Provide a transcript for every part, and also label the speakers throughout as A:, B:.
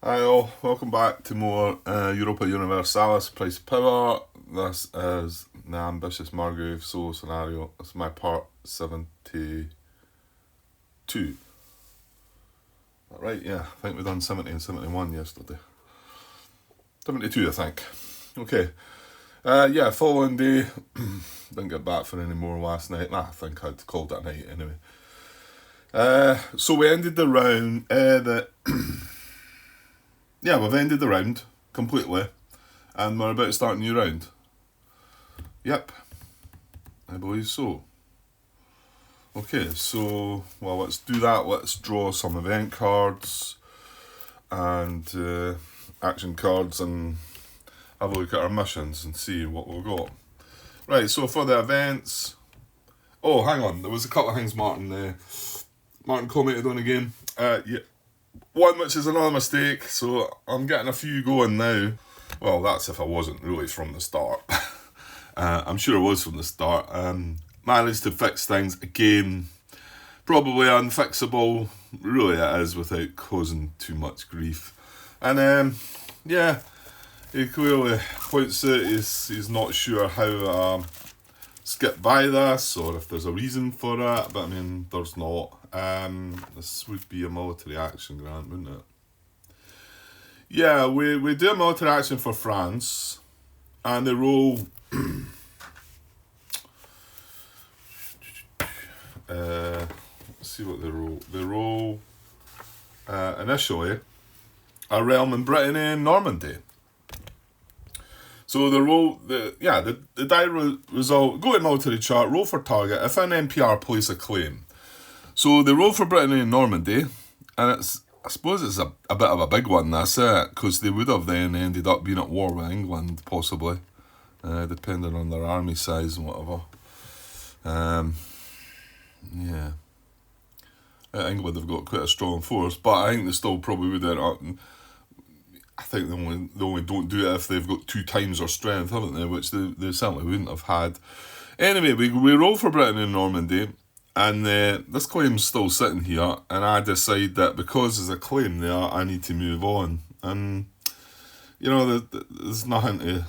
A: Hi all, welcome back to more Europa Universalis Price of Power. This is the ambitious Margrave solo scenario. It's my part 72. Right, yeah, I think we done 70 and 71 yesterday. 72, I think. Okay. Yeah, following day. Didn't get back for any more last night. I think I'd called it a night anyway. So we ended the round. Yeah, we've ended the round completely, and we're about to start a new round. Yep, I believe so. Okay, so, well, let's do that. Let's draw some event cards and action cards and have a look at our missions and see what we've got. Right, so for the events... Oh, hang on, there was a couple of things Martin commented on again. Yeah. One which is another mistake, so I'm getting a few going now. Well, that's if I wasn't really from the start. I'm sure I was from the start. Managed to fix things again. Probably unfixable. Really it is without causing too much grief. And yeah, he clearly points out he's not sure how skip by this or if there's a reason for it, but I mean, there's not. This would be a military action grant, wouldn't it? Yeah, we do a military action for France, and they roll. Let's see what they roll. They roll initially a realm in Brittany and Normandy. So the die result, go to military chart, roll for target, if an NPR place a claim. So they roll for Brittany and Normandy, and I suppose it's a bit of a big one, that's it, because they would have then ended up being at war with England, possibly, depending on their army size and whatever. Yeah. England have got quite a strong force, but I think they still probably would end up... I think they only don't do it if they've got 2 times their strength, haven't they? Which they certainly wouldn't have had. Anyway, we roll for Brittany and Normandy, and this claim's still sitting here, and I decide that because there's a claim there, I need to move on. And, you know, there's nothing to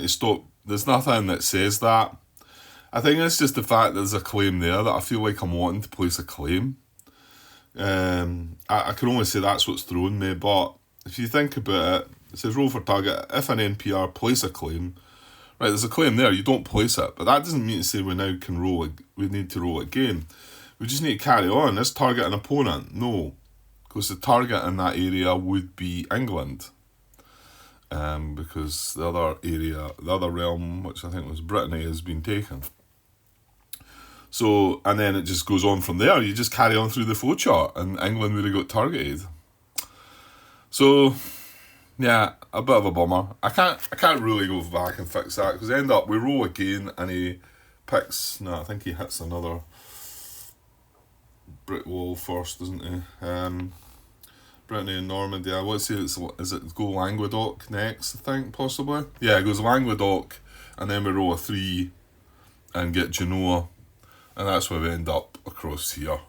A: stop. There's nothing that says that. I think it's just the fact that there's a claim there that I feel like I'm wanting to place a claim. I can only say that's what's thrown me, but if you think about it, it says roll for target. If an NPR place a claim, right, there's a claim there, you don't place it. But that doesn't mean to say we now can roll, we need to roll again. We just need to carry on. Let's target an opponent. No, because the target in that area would be England. Because the other realm, which I think was Brittany, has been taken. So, and then it just goes on from there. You just carry on through the flowchart, and England would have got targeted. So, yeah, a bit of a bummer. I can't really go back and fix that, because end up we roll again and he picks. No, I think he hits another brick wall first, doesn't he? Brittany and Normandy. I want to say is it go Languedoc next? I think possibly. Yeah, it goes Languedoc, and then we roll a 3 and get Genoa, and that's where we end up across here.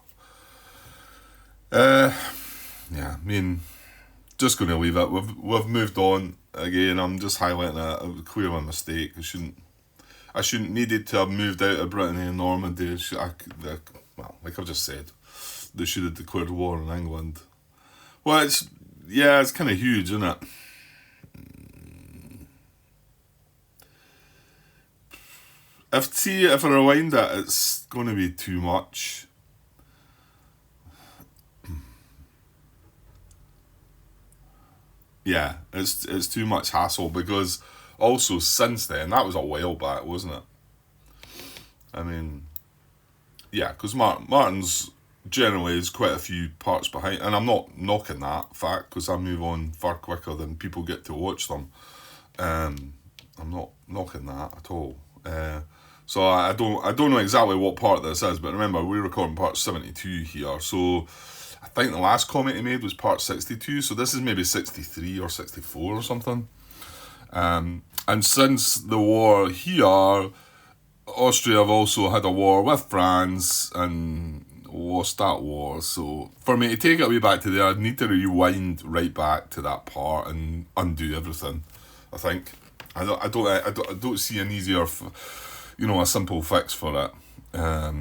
A: Yeah, I mean, just going to leave it. We've moved on again. I'm just highlighting a clear mistake. I shouldn't needed to have moved out of Brittany and Normandy. Well, like I've just said, they should have declared war on England. Well, it's kind of huge, isn't it? If I rewind it, it's going to be too much. Yeah, it's too much hassle, because also since then, that was a while back, wasn't it? I mean, yeah, because Martin's generally is quite a few parts behind, and I'm not knocking that fact, because I move on far quicker than people get to watch them. I'm not knocking that at all. So I don't know exactly what part this is, but remember, we're recording part 72 here, so I think the last comment he made was part 62, so this is maybe 63 or 64 or something. And since the war here, Austria have also had a war with France, and Star Wars. So for me to take it way back to there, I'd need to rewind right back to that part and undo everything. I think I don't see an easier, a simple fix for it. I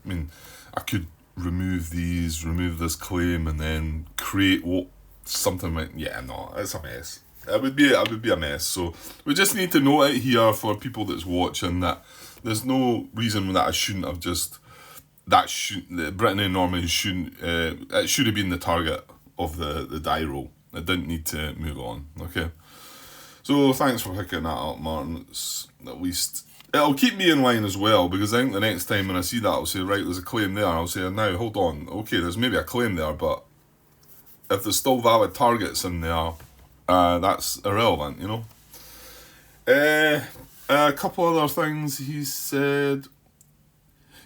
A: mean, I could remove this claim, and then create something like it's a mess. It would be a mess. So we just need to note it here for people that's watching that there's no reason that I shouldn't have just Brittany and Norman shouldn't. It should have been the target of the die roll. It didn't need to move on. Okay. So thanks for picking that up, Martin. It's, at least it'll keep me in line as well, because I think the next time when I see that, I'll say, right, there's a claim there. I'll say, now hold on. Okay, there's maybe a claim there, but if there's still valid targets in there, that's irrelevant, A couple other things he said.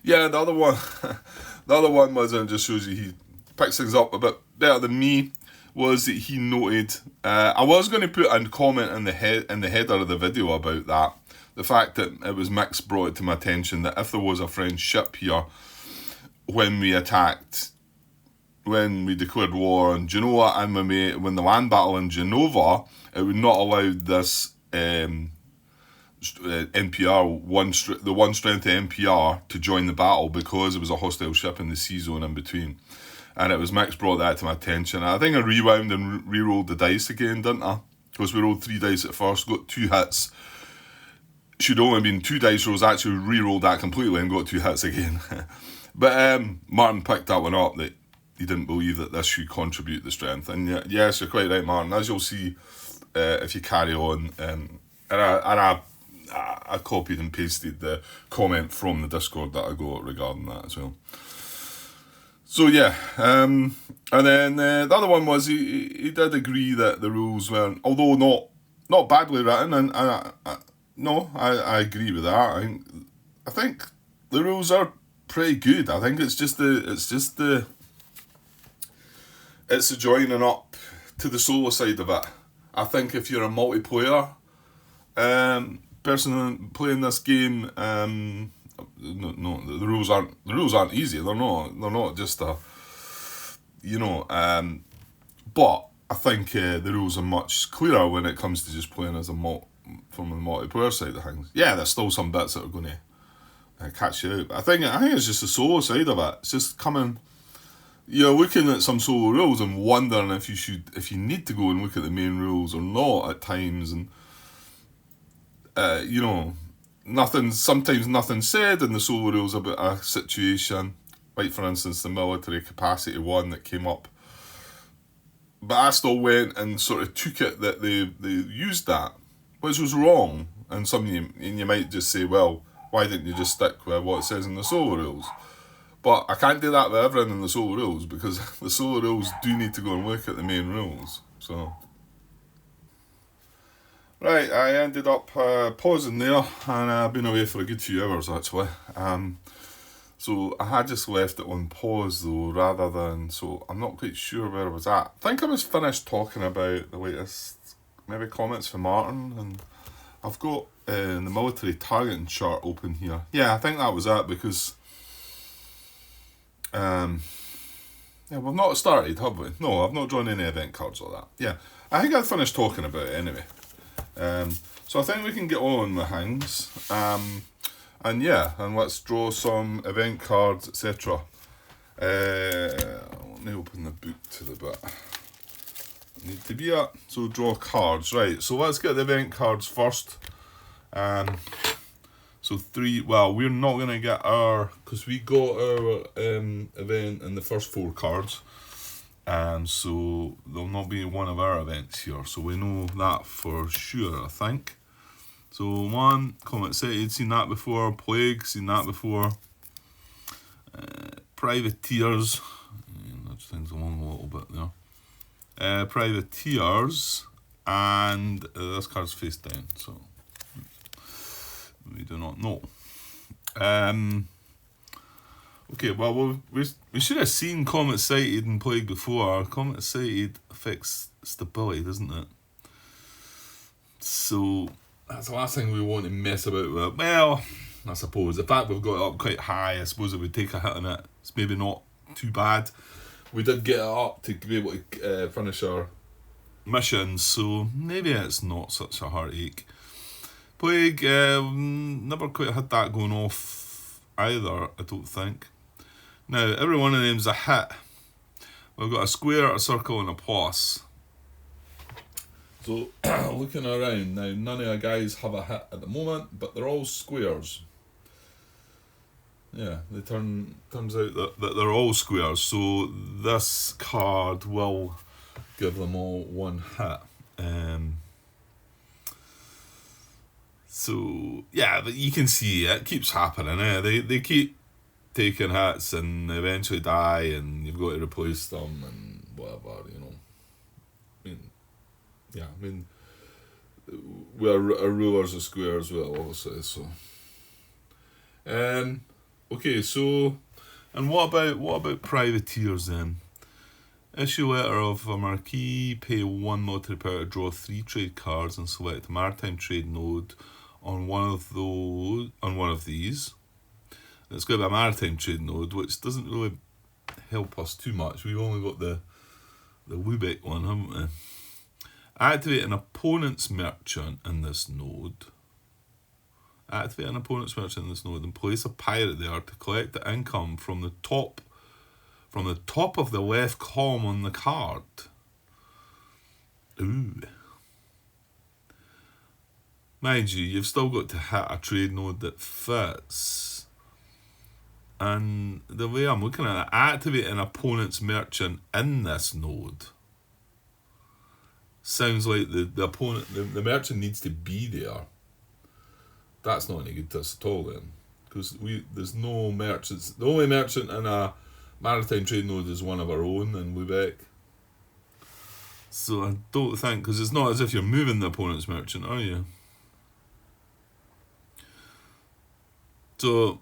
A: Yeah, the other one was, and just shows you he picks things up a bit better than me, was that he noted, I was going to put a comment in the header of the video about that, the fact that it was Mick's brought it to my attention that if there was a French ship here when we declared war on Genoa, and when the land battle in Genova, it would not allow this NPR, the one strength of NPR, to join the battle because it was a hostile ship in the sea zone in between. And it was Mick's brought that to my attention. I think I rewound and re-rolled the dice again, didn't I? Because we rolled 3 dice at first, got 2 hits. Should only been 2 dice rolls, actually re-rolled that completely and got 2 hits again. But Martin picked that one up, that he didn't believe that this should contribute the strength. And yes, you're quite right, Martin. As you'll see, if you carry on, I copied and pasted the comment from the Discord that I got regarding that as well. So yeah, and then the other one was he did agree that the rules weren't, although not badly written, and I agree with that. I think the rules are pretty good. I think it's the joining up to the solo side of it. I think if you're a multiplayer person playing this game, the rules aren't easy. They're not just but I think the rules are much clearer when it comes to just playing as from the multiplayer side of things. Yeah, there's still some bits that are going to catch you out, but I think it's just the solo side of it. It's just coming. You're looking at some solo rules and wondering if you need to go and look at the main rules or not at times, and sometimes nothing said in the solo rules about a situation, like for instance the military capacity one that came up, but I still went and sort of took it that they used that, which was wrong. And you might just say, well, why didn't you just stick with what it says in the solo rules? But I can't do that with everything in the solo rules, because the solo rules do need to go and look at the main rules. So right, I ended up pausing there, and I've been away for a good few hours actually. So I had just left it on pause though, so I'm not quite sure where I was at. I think I was finished talking about the latest maybe comments from Martin, and I've got the military targeting chart open here. Yeah, I think that was it, because we've not started, have we? No, I've not drawn any event cards or that. Yeah, I think I finished talking about it anyway. So I think we can get on with things. And let's draw some event cards, etc. Let me open the book to the bit. Need to be at. So draw cards, right? So let's get the event cards first. So 3. Well, we're not gonna get because we got our event in the first 4 cards. So there'll not be one of our events here, so we know that for sure, I think. So 1, Comet City, seen that before. Plague, seen that before. Privateers, nudge things along a little bit there. Privateers, and this card's face down, so we do not know. Okay, well, we should have seen Comet Sighted and Plague before. Comet Sighted affects stability, doesn't it? So that's the last thing we want to mess about with. Well, I suppose. The fact we've got it up quite high, I suppose it would take a hit on it. It's maybe not too bad. We did get it up to be able to finish our mission, so maybe it's not such a heartache. Plague, never quite had that going off either, I don't think. Now, every one of them's a hit. We've got a square, a circle, and a plus. So, looking around, now none of our guys have a hit at the moment, but they're all squares. Yeah, turns out that they're all squares, so this card will give them all one hit. So, yeah, but you can see it keeps happening. They keep taking hits and eventually die, and you've got to replace them and whatever, you know. I mean, we're rulers of squares, well, obviously, so. Okay, so, and what about privateers then? Issue letter of a marquis, pay 1 military power to draw 3 trade cards and select a maritime trade node on one of these. It's got to be a maritime trade node, which doesn't really help us too much. We've only got the Lubeck one, haven't we? Activate an opponent's merchant in this node. Activate an opponent's merchant in this node and place a pirate there to collect the income from the top of the left column on the card. Ooh. Mind you, you've still got to hit a trade node that fits. And the way I'm looking at it, activate an opponent's merchant in this node. Sounds like the opponent, the merchant needs to be there. That's not any good to us at all then. Because there's no merchants. The only merchant in a maritime trade node is one of our own in Lubeck. So I don't think, because it's not as if you're moving the opponent's merchant, are you? So,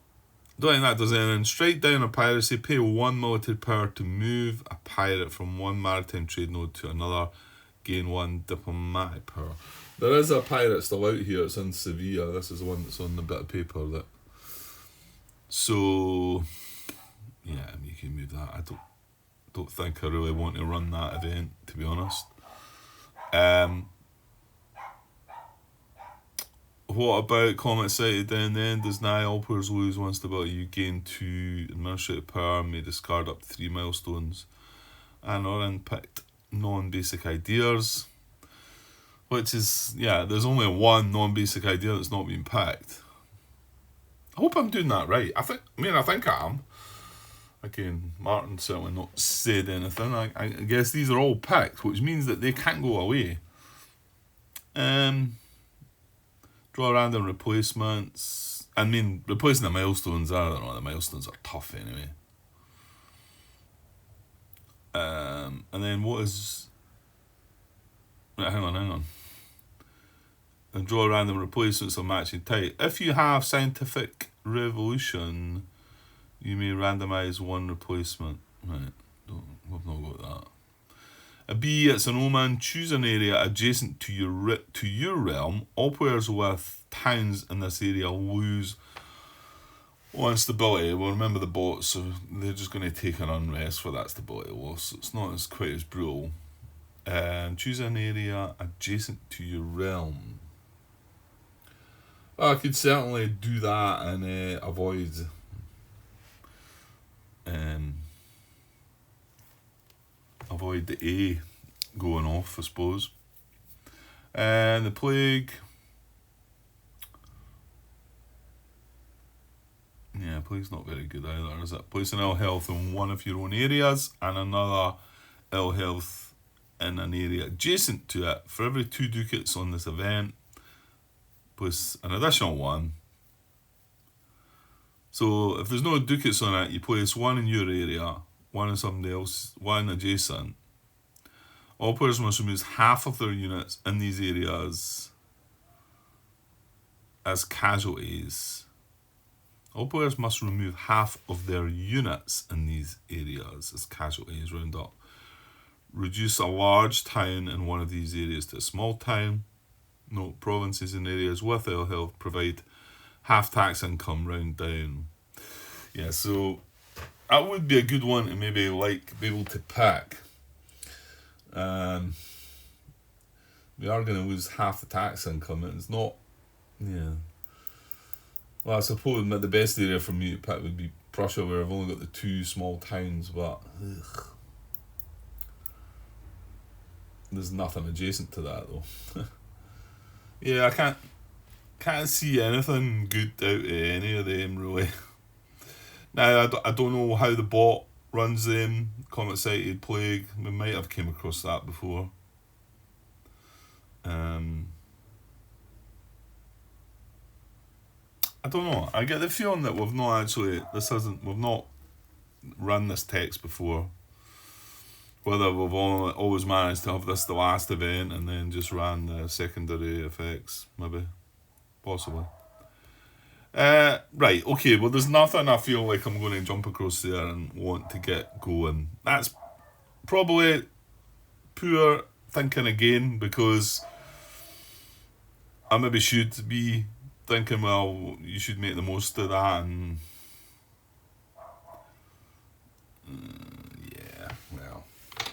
A: don't think that does anything. Strike down a piracy, pay 1 military power to move a pirate from one maritime trade node to another, gain 1 diplomatic power. There is a pirate still out here, it's in Sevilla. This is the one that's on the bit of paper that. So, yeah, you can move that. I don't think I really want to run that event, to be honest. What about comment cited down the end? Does deny all players lose one stability, you gain 2 administrative power, may discard up to 3 milestones, and or unpicked non-basic ideas. Which is, yeah, there's only one non-basic idea that's not been picked. I hope I'm doing that right. I think I am. Again, Martin certainly not said anything. I guess these are all picked, which means that they can't go away. Draw random replacements. I mean, replacing the milestones, I don't know, the milestones are tough anyway. And then what is... Right, hang on. And draw random replacements of matching type. If you have scientific revolution, you may randomise 1 replacement. Right, we've not got that. A B, it's an omen. Choose an area adjacent to your realm. All players with towns in this area lose 1 stability. Well, remember the bots, so they're just going to take an unrest for that stability loss. So it's not quite as brutal. Choose an area adjacent to your realm. I could certainly do that and avoid the A going off, I suppose. And the plague. Yeah, plague's not very good either, is it? Place an ill health in one of your own areas and another ill health in an area adjacent to it. For every 2 ducats on this event, place an additional 1. So if there's no ducats on it, you place 1 in your area, 1 in somebody else, 1 adjacent. All players must remove half of their units in these areas as casualties. All players must remove half of their units in these areas as casualties, round up. Reduce a large town in one of these areas to a small town. Note, provinces and areas with ill health provide half tax income round down. Yeah, so that would be a good one to maybe be able to pick. We are going to lose half the tax income. It's not, yeah. Well, I suppose the best area for me to pick would be Prussia, where I've only got the 2 small towns, but there's nothing adjacent to that though. Yeah, I can't see anything good out of any of them really. Now I don't know how the bot runs them. Comet-sighted plague. We might have came across that before. I don't know. I get the feeling that we've not run this text before. Whether we've always managed to have this the last event and then just ran the secondary effects, maybe, possibly. Right, okay, well there's nothing I feel like I'm going to jump across there and want to get going. That's probably poor thinking again, because I maybe should be thinking, well, you should make the most of that, and yeah, well,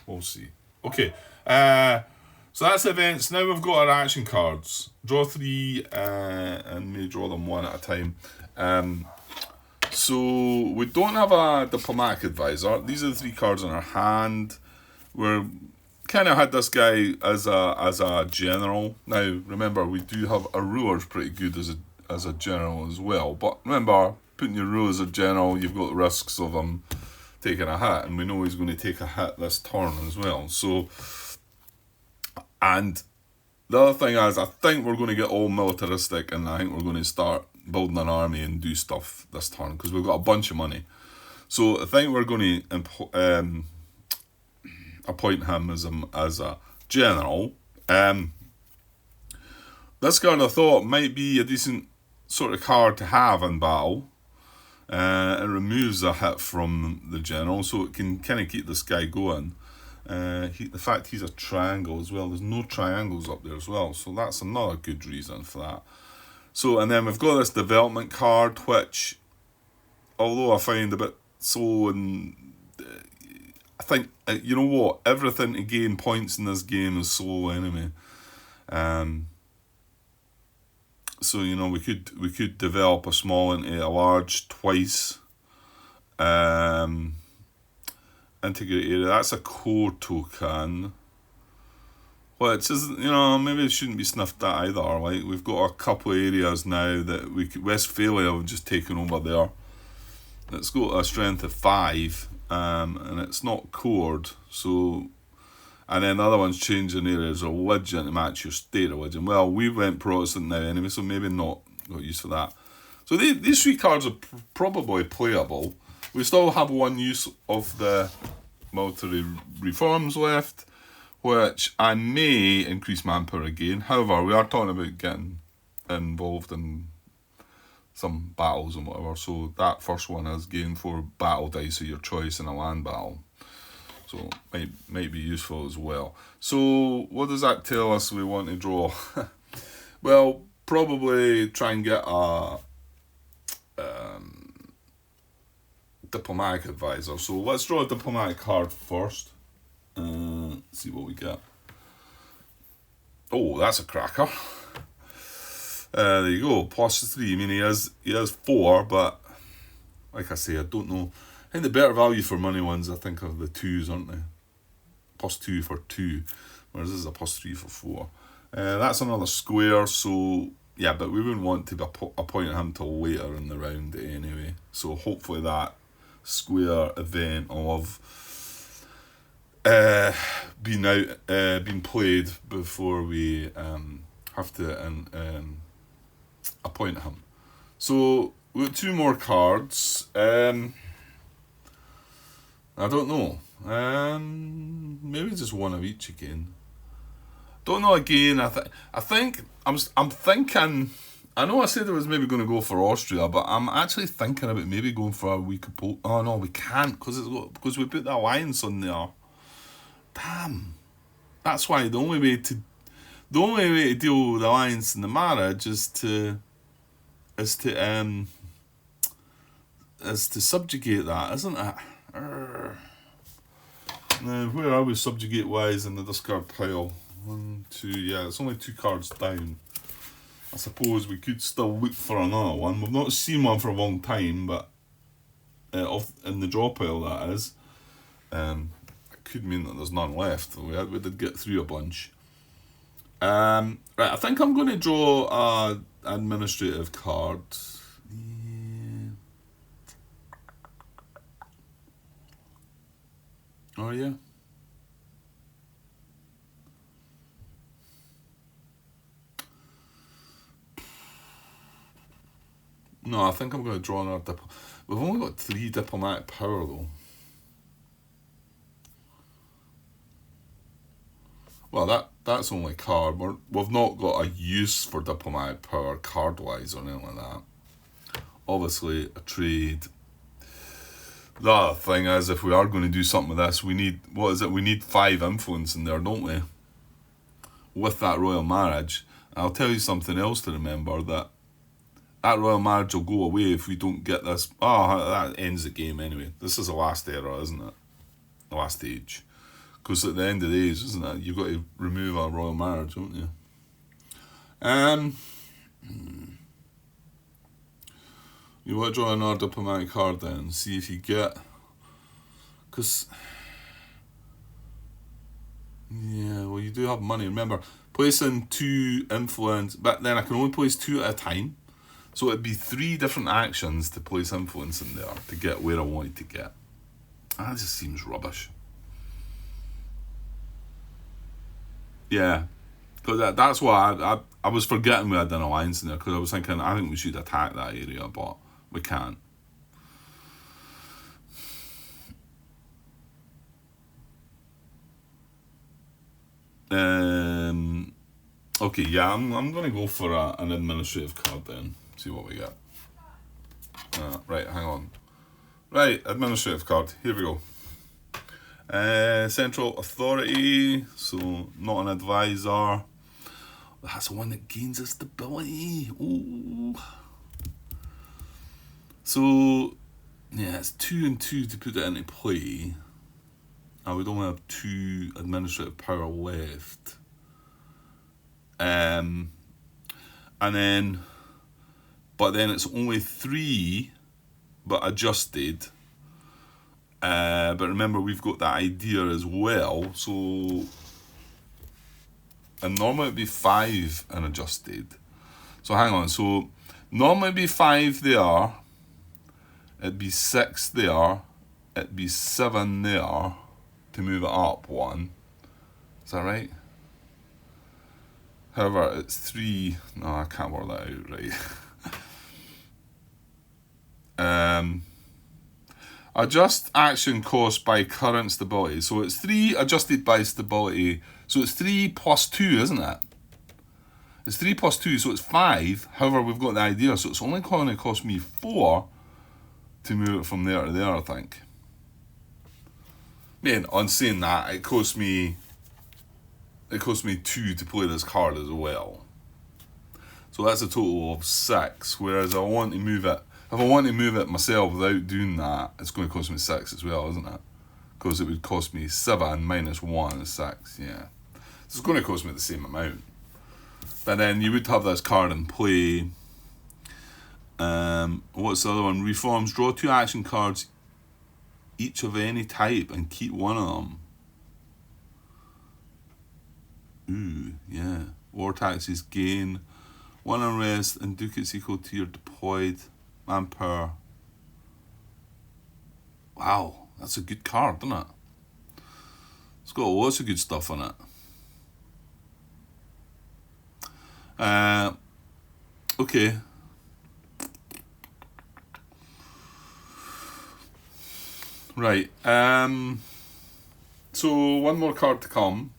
A: we'll see. Okay, so that's events. Now we've got our action cards. Draw 3, and may draw them one at a time. So we don't have a diplomatic advisor. These are the 3 cards in our hand. We're kind of had this guy as a general. Now remember, we do have a ruler's pretty good as a general as well. But remember, putting your ruler as a general, you've got the risks of him taking a hit, and we know he's going to take a hit this turn as well. So, and the other thing is, I think we're going to get all militaristic, and I think we're going to start building an army and do stuff this turn, because we've got a bunch of money. So I think we're going to appoint him as a general. This card I thought might be a decent sort of card to have in battle. It removes a hit from the general, so it can kind of keep this guy going. The fact he's a triangle as well, there's no triangles up there as well, so that's another good reason for that. So, and then we've got this development card, which, although I find a bit slow, and I think, you know what, everything to gain points in this game is slow anyway. So, you know, we could develop a small into a large twice. Integrate area, that's a core token. Which is, you know, maybe it shouldn't be sniffed at either. Like, we've got a couple of areas now that Westphalia have just taken over there. It's got a strength of 5, and it's not cored, so. And then the other one's changing areas of religion to match your state religion. Well, we went Protestant now anyway, so maybe not got used for that. So these 3 cards are probably playable. We still have one use of the military reforms left, which I may increase manpower again. However, we are talking about getting involved in some battles and whatever. So that first one is gain 4 battle dice of your choice in a land battle. So might be useful as well. So what does that tell us we want to draw? Well, probably try and get a diplomatic advisor. So let's draw a diplomatic card first. See what we get. Oh, that's a cracker. There you go, +3. I mean, he has 4, but like I say, I don't know. I think the better value for money ones, I think, are the 2s, aren't they? +2 for 2, whereas this is a +3 for 4. That's another square, so yeah, but we wouldn't want to be appointing him till later in the round anyway. So hopefully that square event of being played before we have to appoint him. So we've got 2 more cards. I don't know. Maybe just one of each again. Don't know again. I think I'm thinking. I know I said I was maybe going to go for Austria, but I'm actually thinking about maybe going for a week of Poland. Oh no, we can't because we put the alliance on there. Damn. That's why the only way to deal with the alliance and the marriage is to is to subjugate that, isn't it? Now, where are we subjugate wise in the discard pile? 1, 2, yeah, it's only 2 cards down. I suppose we could still look for another one. We've not seen one for a long time, but in the draw pile that is. It could mean that there's none left. We did get through a bunch. Right, I think I'm going to draw a administrative card. Yeah. Oh yeah. No, I think I'm going to draw another We've only got 3 diplomatic power though. Well, that's only card. We've not got a use for diplomatic power card-wise or anything like that. Obviously, a trade. The other thing is, if we are going to do something with this, we need, what is it? We need 5 influence in there, don't we? With that royal marriage. And I'll tell you something else to remember, that royal marriage will go away if we don't get this. Oh, that ends the game anyway. This is the last era, isn't it? The last age. Because at the end of the days, isn't it? You've got to remove a royal marriage, don't you? You want to draw another diplomatic card then? See if you get... Because... Yeah, well, you do have money. Remember, placing 2 influence... But then I can only place 2 at a time. So it'd be 3 different actions to place influence in there to get where I wanted to get. That just seems rubbish. Yeah, because that's why I was forgetting we had an alliance in there, because I was thinking I think we should attack that area, but we can't. Okay, yeah, I'm gonna go for an administrative card then. See what we get. Right, hang on. Right, administrative card. Here we go. Central authority, so not an advisor. That's the one that gains us stability. Ooh. So, yeah, it's 2 and 2 to put it into play. I would only have 2 administrative power left. And then, but then it's only 3, but adjusted. But remember, we've got that idea as well. So, and normally it'd be 5 and adjusted. So hang on. So normally it'd be 5 there. It'd be 6 there. It'd be 7 there to move it up 1. Is that right? However, it's 3. No, I can't work that out right. Adjust action cost by current stability. So it's 3 adjusted by stability. So it's 3 plus 2, isn't it? It's 3 plus 2, so it's 5. However, we've got the idea, so it's only going to cost me 4 to move it from there to there, I think. Man, on saying that, it cost me 2 to play this card as well. So that's a total of 6. Whereas I want to move it. If I want to move it myself without doing that, it's going to cost me 6 as well, isn't it? Because it would cost me 7 minus 1 is 6, yeah. So it's going to cost me the same amount. But then you would have this card in play. What's the other one? Reforms. Draw 2 action cards, each of any type, and keep one of them. Ooh, yeah. War taxes gain 1 unrest and ducats equal to your deployed manpower. Wow, that's a good card, isn't it? It's got lots of good stuff in it. Okay. Right. So one more card to come.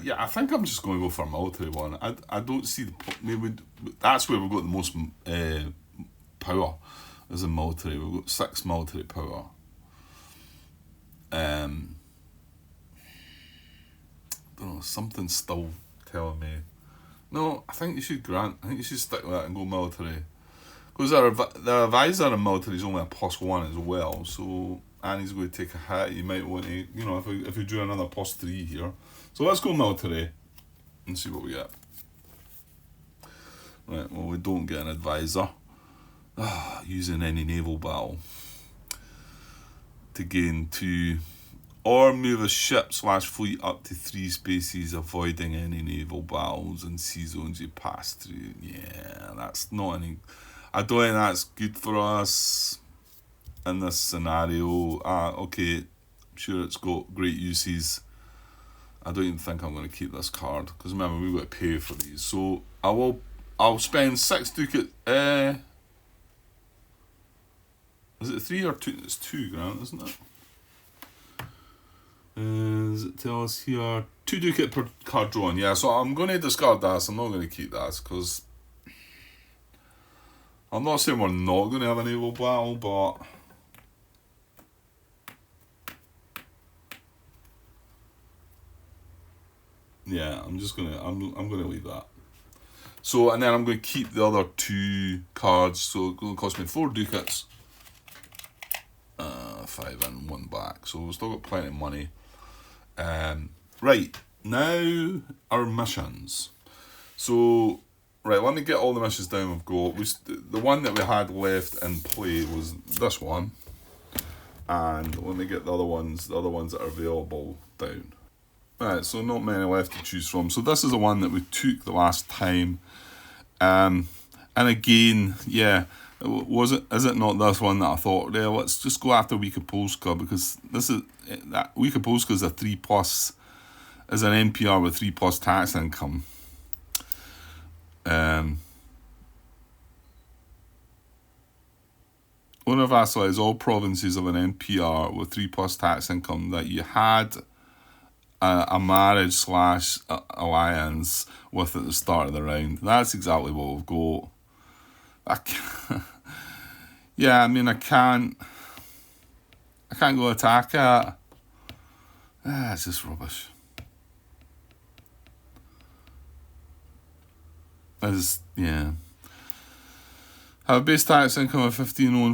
A: Yeah, I think I'm just going to go for a military one. I don't see that's where we've got the most power, is in military. We've got 6 military power. don't know, something's still telling me. No, I think you should grant. I think you should stick with that and go military. Because their advisor in military is only a +1 as well, so and he's going to take a hit. You might want to, you know, if we do another +3 here. So let's go military and see what we get. Right, well, we don't get an advisor. Using any naval battle to gain 2, or move a ship/fleet up to 3 spaces, avoiding any naval battles and sea zones you pass through. Yeah, that's not any. I don't think that's good for us in this scenario. Okay, I'm sure it's got great uses. I don't even think I'm going to keep this card because remember we've got to pay for these. So I'll spend 6 ducats. Is it 3 or 2? It's 2 grand, isn't it? Does it tell us here? 2 ducat per card drawn. Yeah, so I'm going to discard that. So I'm not going to keep that because I'm not saying we're not going to have a naval battle, but yeah, I'm gonna leave that. So and then I'm going to keep the other 2 cards. So it's going to cost me 4 ducats. 5 in, 1 back. So we've still got plenty of money. Right, now our missions. So, right, let me get all the missions down we've got. The one that we had left in play was this one. And let me get the other ones that are available down. Right, so not many left to choose from. So this is the one that we took the last time. And again, yeah, is it not this one that I thought, yeah, let's just go after Weeka Polska because that Weeka Polska is a 3+, is an NPR with 3+ tax income. One of us is all provinces of an NPR with 3+ tax income that you had a marriage / alliance with at the start of the round. That's exactly what we've got. Yeah, I mean, I can't go attack it. It's just rubbish. Yeah. Have a base tax income of 15, own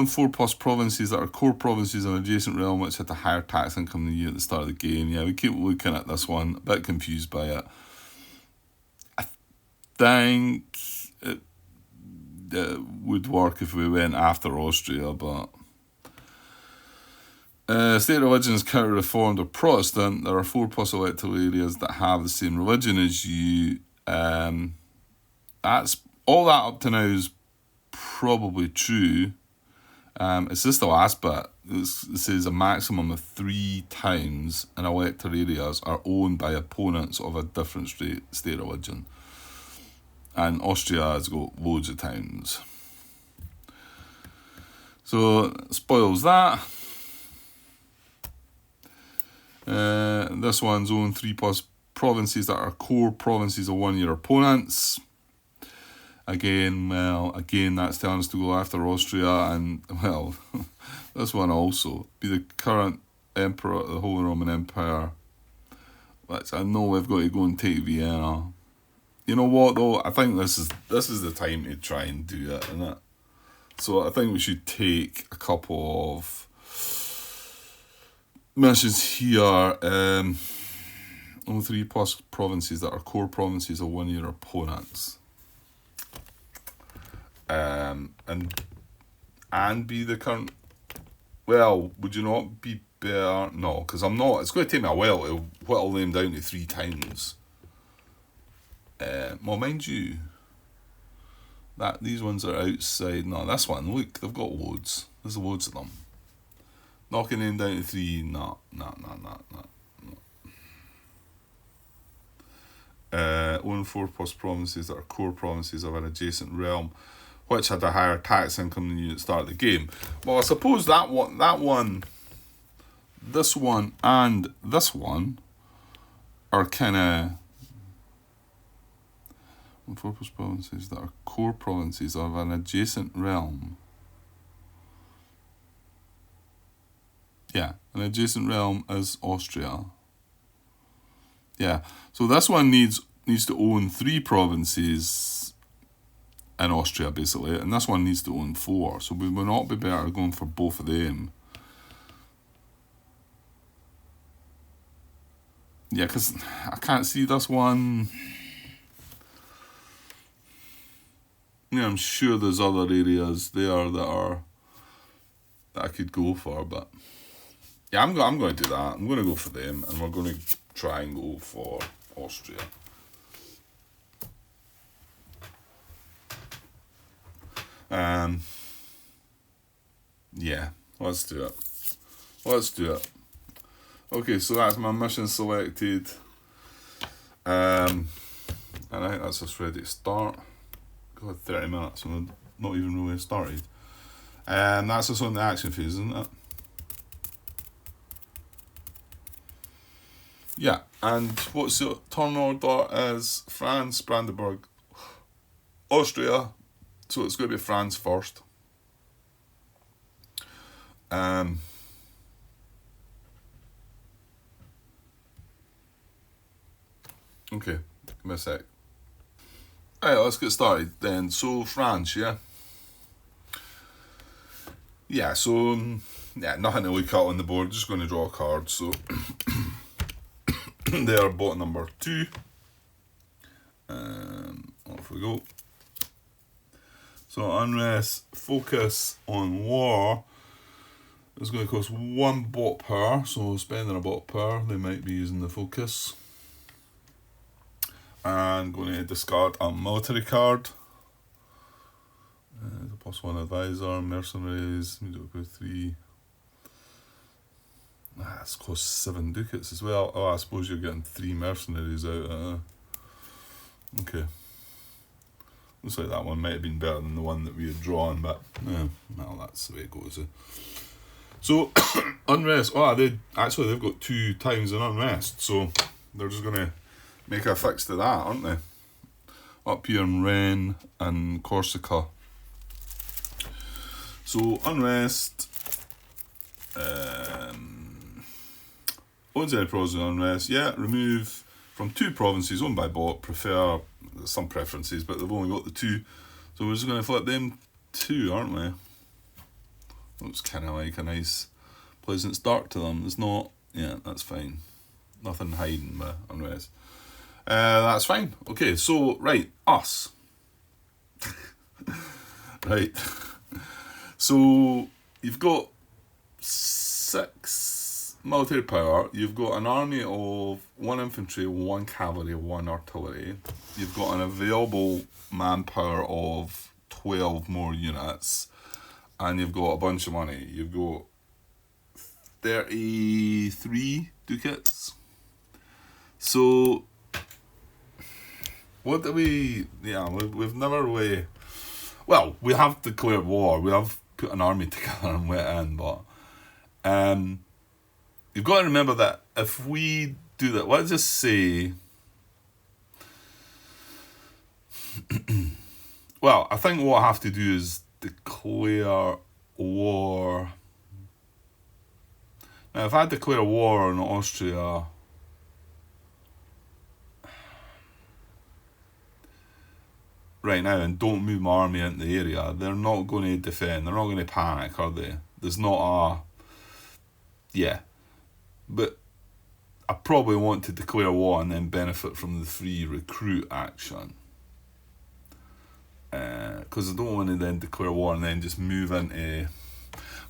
A: 4+ provinces that are core provinces in adjacent realm which had a higher tax income than you at the start of the game. Yeah, we keep looking at this one. A bit confused by it. I think it would work if we went after Austria, but state religions counter-reformed or Protestant. There are 4+ electoral areas that have the same religion as you. That's all that up to now is probably true. It's just the last bit. It says a maximum of 3 towns in electoral areas are owned by opponents of a different state religion. And Austria has got loads of towns. So, spoils that. This one's owned 3+ provinces that are core provinces of one-year opponents. Again, that's telling us to go after Austria and, well, this one also. Be the current emperor of the Holy Roman Empire. Which I know we've got to go and take Vienna. You know what though? I think this is the time to try and do it, isn't it? So I think we should take a couple of missions here. Only 3+ provinces that are core provinces of one-year opponents. And be the current. Well, would you not be better? No, because I'm not. It's going to take me a while to whittle them down to 3 towns. Well, mind you, that these ones are outside. No, this one, look, they've got loads. There's loads of them. Knocking them down to 3, no. Own 4+ provinces that are core provinces of an adjacent realm, which had a higher tax income than you at the start of the game. Well, I suppose that one, this one, and this one are kind of 4+ provinces that are core provinces of an adjacent realm. Yeah, an adjacent realm is Austria. Yeah. So this one needs to own 3 provinces in Austria, basically, and this one needs to own 4. So we would not be better going for both of them. Yeah, because I can't see this one. Yeah, I'm sure there's other areas there that I could go for, but yeah, I'm going to do that. I'm going to go for them, and we're going to try and go for Austria. Yeah, let's do it. Let's do it. Okay, so that's my mission selected. And I think that's us ready to start. God, 30 minutes and we're not even really started. That's us on the action phase, isn't it? Yeah, and what's the turn order is France, Brandenburg, Austria. So it's going to be France first. Okay, give me a sec. Alright, let's get started then. So France, yeah? Yeah, so nothing to look at on the board, just going to draw a card. So they are bot number 2. Off we go. So unrest, focus on war is going to cost 1 bot power, so spending a bot power, they might be using the focus. And going to discard a military card. The +1 advisor, mercenaries, we do about 3. That's cost 7 ducats as well. Oh, I suppose you're getting 3 mercenaries out. Okay. Looks like that one might have been better than the one that we had drawn, but yeah, well, that's the way it goes. So, unrest. Oh, they've got 2 times in unrest, so they're just going to make a fix to that, aren't they? Up here in Rennes and Corsica. So, unrest. Owns any provinces in unrest? Yeah, remove from 2 provinces owned by bot. Prefer some preferences, but they've only got the 2. So we're just going to flip them 2, aren't we? Looks kind of like a nice, pleasant start to them. It's not, yeah, that's fine. Nothing hiding with unrest. That's fine. Okay, so, right, us. Right. So, you've got 6 military power. You've got an army of 1 infantry, 1 cavalry, 1 artillery. You've got an available manpower of 12 more units. And you've got a bunch of money. You've got 33 ducats. So, what do we... Yeah, we've never really... Well, we have declared war. We have put an army together and went in, but... you've got to remember that if we do that, let's just say... Well, I think what I have to do is declare war. Now, if I declare war on Austria... right now and don't move my army into the area, they're not going to defend. They're not going to panic, are they? There's not a... Yeah. But I probably want to declare war and then benefit from the free recruit action. Because I don't want to then declare war and then just move into...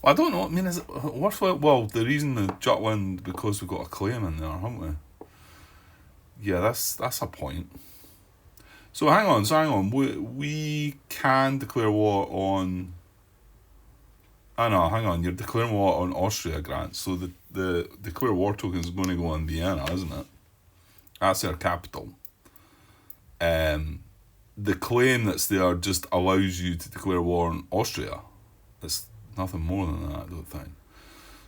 A: Well, I don't know. I mean, is it worthwhile? Well, the reason the Jutland, because we've got a claim in there, haven't we? Yeah, that's a point. So hang on. We can declare war on... Oh no, hang on. You're declaring war on Austria, Grant. So the declare war token is going to go on Vienna, isn't it? That's their capital. The claim that's there just allows you to declare war on Austria. It's nothing more than that, I don't think.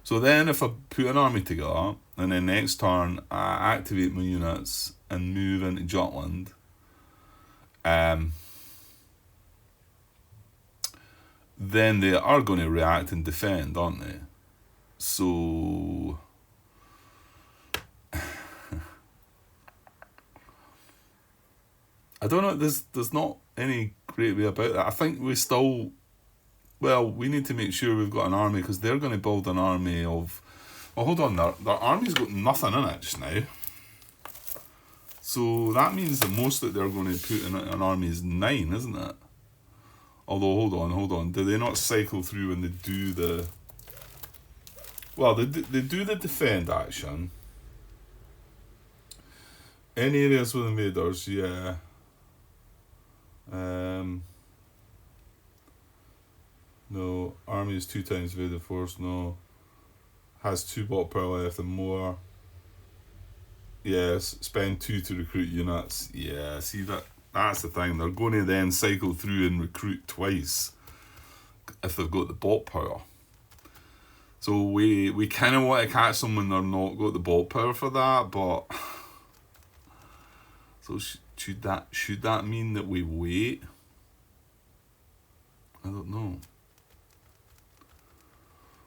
A: So then if I put an army together, and then next turn I activate my units and move into Jutland, then they are going to react and defend, aren't they? So... I don't know, there's not any great way about that. I think we still, well, we need to make sure we've got an army, because they're going to build an army of, well, hold on, their army's got nothing in it just now. So that means that most that they're going to put in an army is 9, isn't it? Although, hold on, do they not cycle through when they do the, well, they do the defend action. Any areas with invaders, yeah. No, army is 2 times invaded force, no. Has 2 bot power left and more. Yes, spend 2 to recruit units. Yeah, see, that's the thing. They're going to then cycle through and recruit twice if they've got the bot power. So we kind of want to catch them when they're not got the bot power for that, but so should that mean that we wait? I don't know.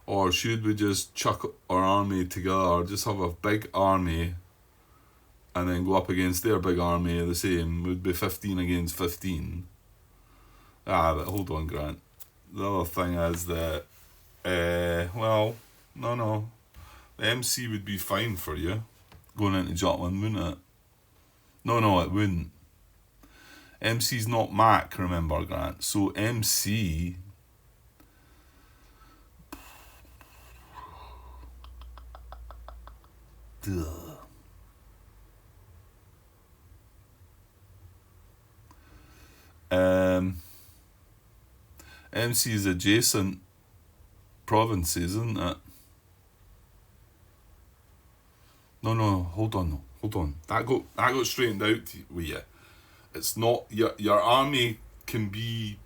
A: Or should we just chuck our army together, just have a big army, and then go up against their big army the same? Would be 15 against 15. But hold on, Grant. The other thing is that, well, no. The MC would be fine for you, going into Jutland, wouldn't it? No, it wouldn't. MC's not Mac, remember, Grant. So MC... Duh. MC is adjacent provinces, isn't it? No, hold on. That got straightened out with you. It's not, your army can be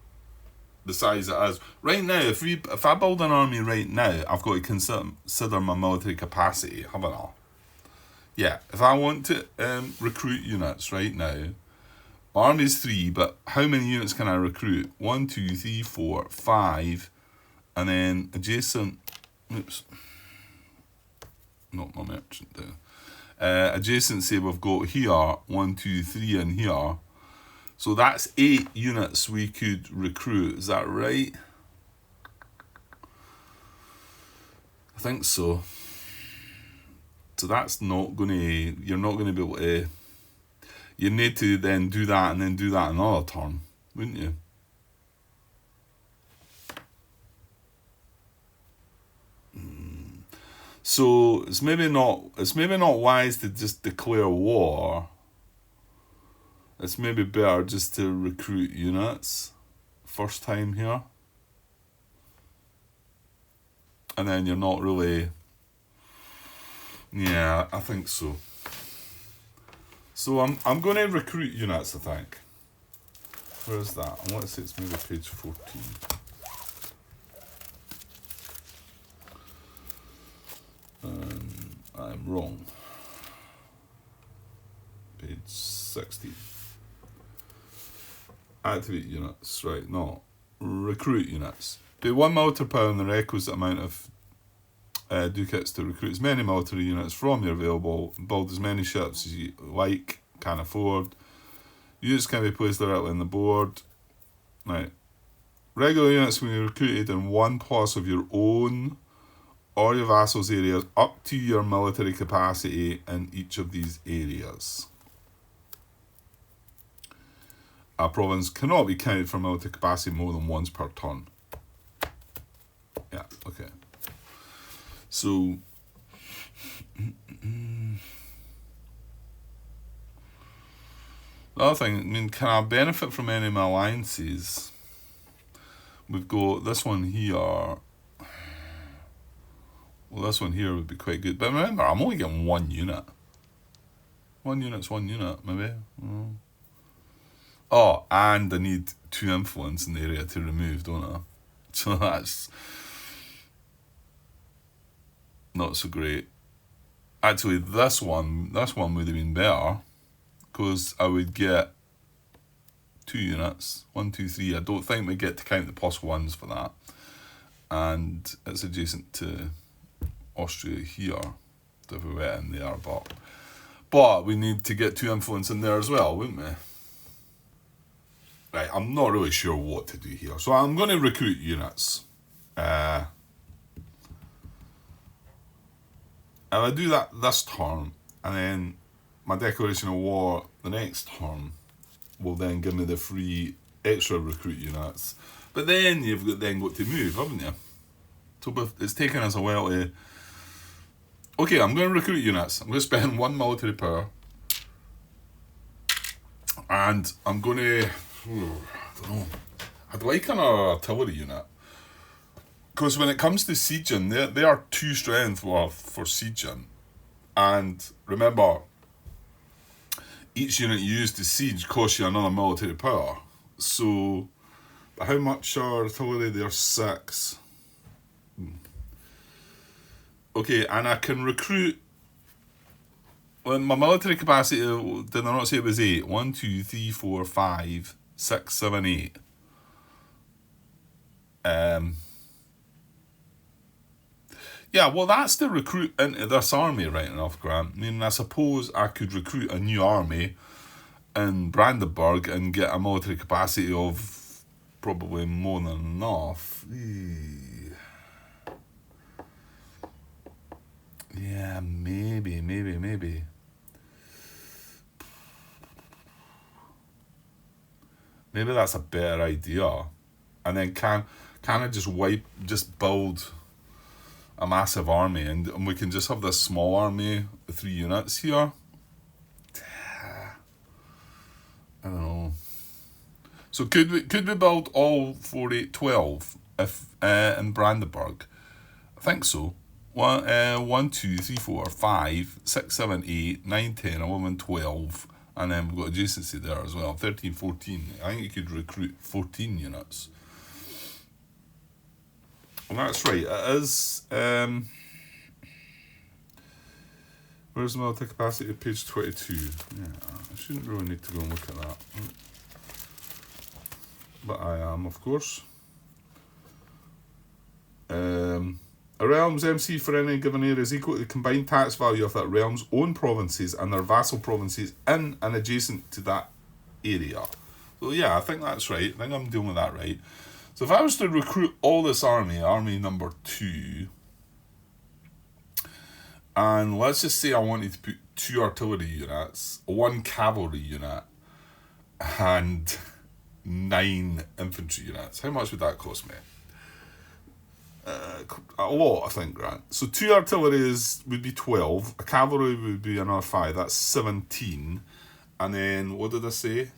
A: the size it is. Right now, if I build an army right now, I've got to consider my military capacity, haven't I? Yeah, if I want to recruit units right now, my army's 3, but how many units can I recruit? 1, 2, 3, 4, 5, and then adjacent. Oops, not my merchant there. Adjacency we've got here 1, 2, 3 in here, so that's 8 units we could recruit. Is that right? I think so. So that's not going to, you're not going to be able to, you need to then do that and then do that another turn, wouldn't you? So it's maybe not wise to just declare war. It's maybe better just to recruit units first time here. And then you're not really... Yeah, I think so. So I'm going to recruit units, I think. Where is that? I want to say it's maybe page 14. I'm wrong. Page 16. Activate units, right, no. Recruit units. Pay 1 military power in the requisite amount of ducats to recruit as many military units from your available. Build as many ships as you like, can afford. Units can be placed directly on the board. Right. Regular units can be recruited in 1+ of your own or your vassals' areas up to your military capacity in each of these areas. A province cannot be counted for military capacity more than once per turn. Yeah, okay. So, the other thing, I mean, can I benefit from any of my alliances? We've got this one here. Well, this one here would be quite good. But remember, I'm only getting 1 unit. 1 unit's 1 unit, maybe. Oh, and I need 2 influence in the area to remove, don't I? So that's not so great. Actually, this one would have been better, because I would get 2 units. 1, 2, 3. I don't think we get to count the +1s for that. And it's adjacent to Austria here, if we went in there, but we need to get 2 influence in there as well, wouldn't we? Right, I'm not really sure what to do here. So I'm going to recruit units. If I do that this turn, and then my Declaration of War the next turn will then give me the free extra recruit units. But then you've got to move, haven't you? So it's taken us a while to... Okay, I'm going to recruit units. I'm going to spend 1 military power. And I'm going to... I don't know. I'd like an artillery unit. Because when it comes to sieging, they are 2 strength for sieging. And remember, each unit you use to siege costs you another military power. So, how much are artillery? They're 6. Okay, and I can recruit... Well, my military capacity, did I not say it was 8? 1, 2, 3, 4, 5, 6, 7, 8. Yeah, well, that's to recruit into this army, right enough, Grant. I mean, I suppose I could recruit a new army in Brandenburg and get a military capacity of probably more than enough. Yeah, maybe. Maybe that's a better idea. And then can I just build a massive army and we can just have this small army, 3 units here? I don't know. So could we build all 4, 8, 12 if in Brandenburg? I think so. 1, 2, 3, 4, 5, 6, 7, 8, 9, 10, 11, 12. And then we've got adjacency there as well. 13, 14. I think you could recruit 14 units. Well, that's right. It is... where's the military capacity? Page 22. Yeah, I shouldn't really need to go and look at that. But I am, of course. A realm's MC for any given area is equal to the combined tax value of that realm's own provinces and their vassal provinces in and adjacent to that area. So yeah, I think that's right. I think I'm dealing with that right. So if I was to recruit all this army number 2, and let's just say I wanted to put 2 artillery units, 1 cavalry unit, and 9 infantry units, how much would that cost me? A lot, I think, Grant. So 2 artilleries would be 12, a cavalry would be another 5, that's 17. And then, what did I say?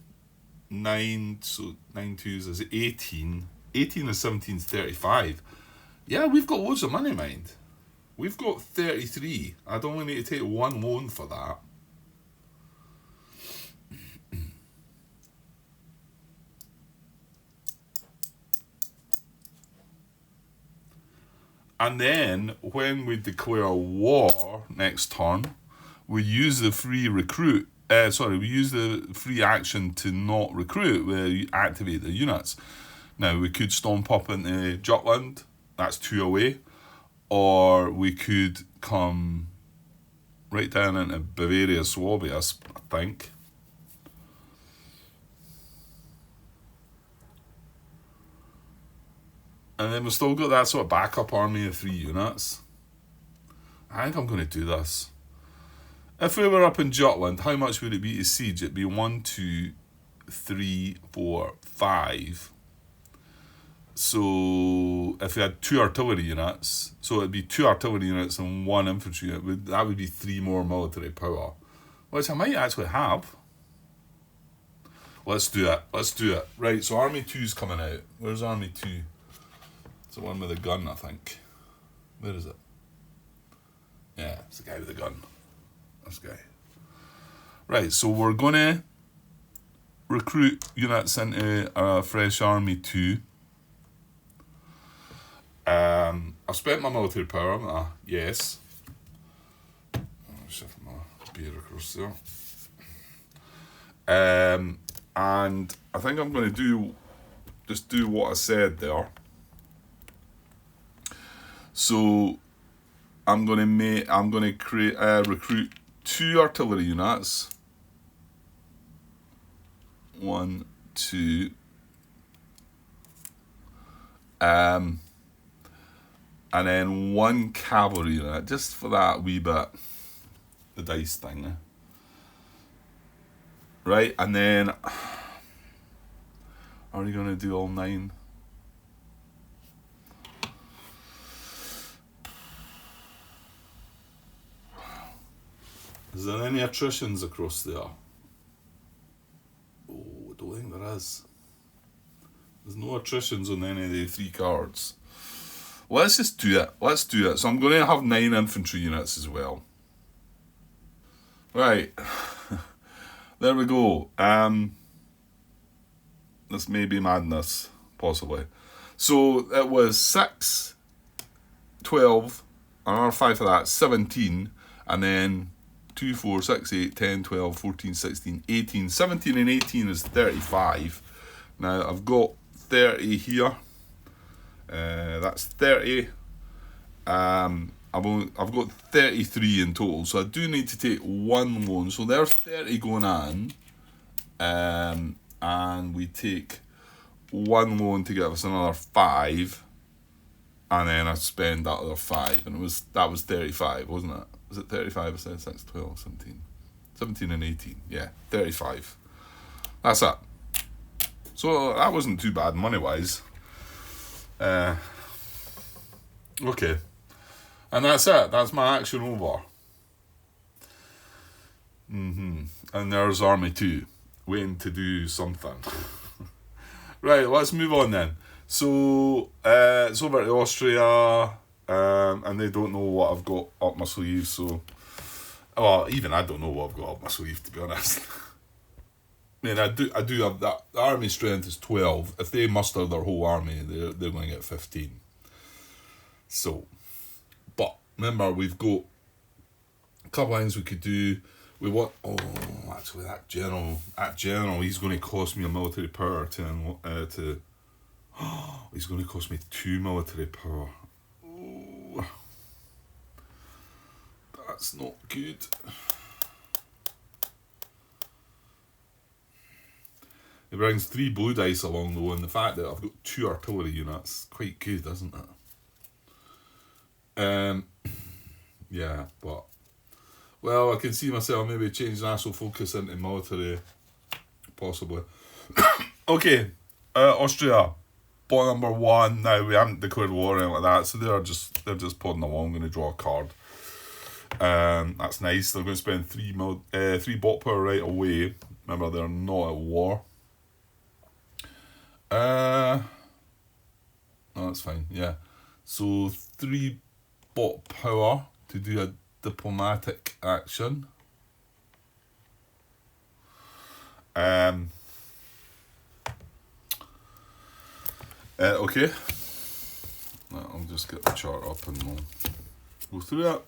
A: 9, so 9 twos is 18. 18 and 17 is 35. Yeah, we've got loads of money, mind. We've got 33. I'd only need to take 1 loan for that. And then, when we declare war next turn, we use the free recruit. We use the free action to not recruit, where you activate the units. Now, we could stomp up into Jutland, that's 2 away, or we could come right down into Bavaria, Swabia, I think. And then we've still got that sort of backup army of 3 units. I think I'm going to do this. If we were up in Jutland, how much would it be to siege? It'd be 1, 2, 3, 4, 5. So if we had 2 artillery units, so it'd be 2 artillery units and 1 infantry unit, that would be 3 more military power, which I might actually have. Let's do it. Right, so Army 2's coming out. Where's Army 2? It's the one with the gun, I think. Where is it? Yeah, it's the guy with the gun. This guy. Right, so we're going to recruit units into a fresh Army 2. I've spent my military power, haven't I? Yes. I'll shift my beer across there. And I think I'm going to do what I said there. So I'm going to recruit 2 artillery units. 1, 2, And then 1 cavalry unit, just for that wee bit, the dice thing. Right, and then, are you going to do all 9? Is there any attritions across there? Oh, I don't think there is. There's no attritions on any of the 3 cards. Let's just do it. Let's do it. So I'm going to have 9 infantry units as well. Right. There we go. This may be madness, possibly. So it was 6, 12, another 5 for that, 17, and then 2, 4, 6, 8, 10, 12, 14, 16, 18. 17 and 18 is 35. Now I've got 30 here. That's 30. I've got 33 in total, so I do need to take 1 loan. So there's 30 going on, and we take 1 loan to give us another 5, and then I spend that other 5, and that was 35, wasn't it? Was it 35? I said 6, 12, 17 and 18. Yeah, 35. That's it. So that wasn't too bad money-wise. Okay. And that's it. That's my action over. And there's Army 2, waiting to do something. Right, let's move on then. So, it's over to Austria, and they don't know what I've got up my sleeve, so... Well, even I don't know what I've got up my sleeve, to be honest. I mean, I do have that. The army strength is 12. If they muster their whole army, they're going to get 15. So, but remember, we've got a couple of things we could do. We want, actually that general, he's going to cost me a military power he's going to cost me 2 military power. Oh, that's not good. It brings 3 blue dice along though, and the fact that I've got 2 artillery units, quite good, isn't it? Yeah, but... Well, I can see myself maybe change national focus into military, possibly. Okay, Austria, bot number 1. Now, we haven't declared war or anything like that, so they're just plodding along. I'm going to draw a card. That's nice. They're going to spend 3 bot power right away. Remember, they're not at war. No, that's fine, yeah. So 3 bot power to do a diplomatic action. Okay. I'll just get the chart up and we'll go through it.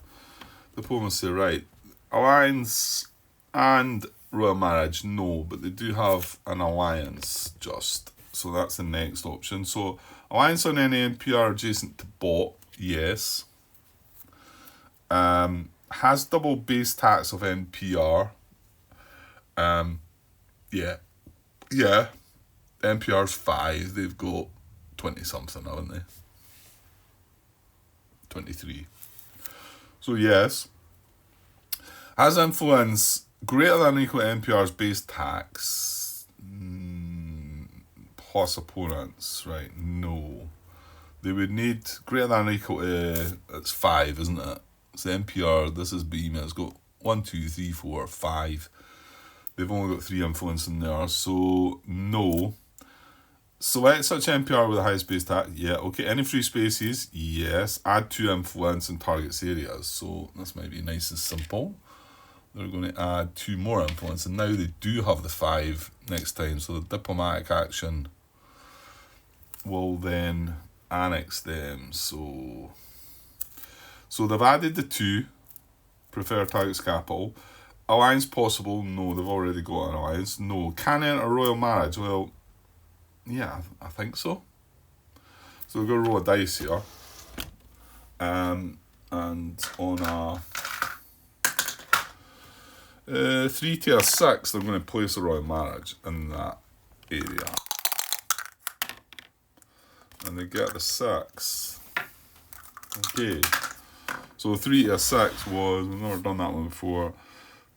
A: Diplomacy, right. Alliance and royal marriage, no, but they do have an alliance just. So that's the next option. So alliance on any NPR adjacent to bot, yes. Has double base tax of NPR. Yeah. NPR's 5. They've got 20 something, haven't they? 23. So yes. Has influence greater than or equal to NPR's base tax. Plus opponents, right? No. They would need greater than or equal to, it's 5, isn't it? It's the NPR, this is Beam, it's got 1, 2, 3, 4, 5. They've only got 3 influence in there, so no. Select such NPR with the highest base tax, yeah, okay. Any free spaces, yes. Add 2 influence in targets areas, so this might be nice and simple. They're going to add 2 more influence, and now they do have the 5 next time, so the diplomatic action will then annex them, so they've added the 2, preferred target's capital. Alliance possible, no, they've already got an alliance, no. Can enter royal marriage, well, yeah, I think so. So we're going to roll a dice here. And on a 3 to a 6, they're going to place a royal marriage in that area. And they get the 6. Okay. So 3 to a 6 was, we've never done that one before.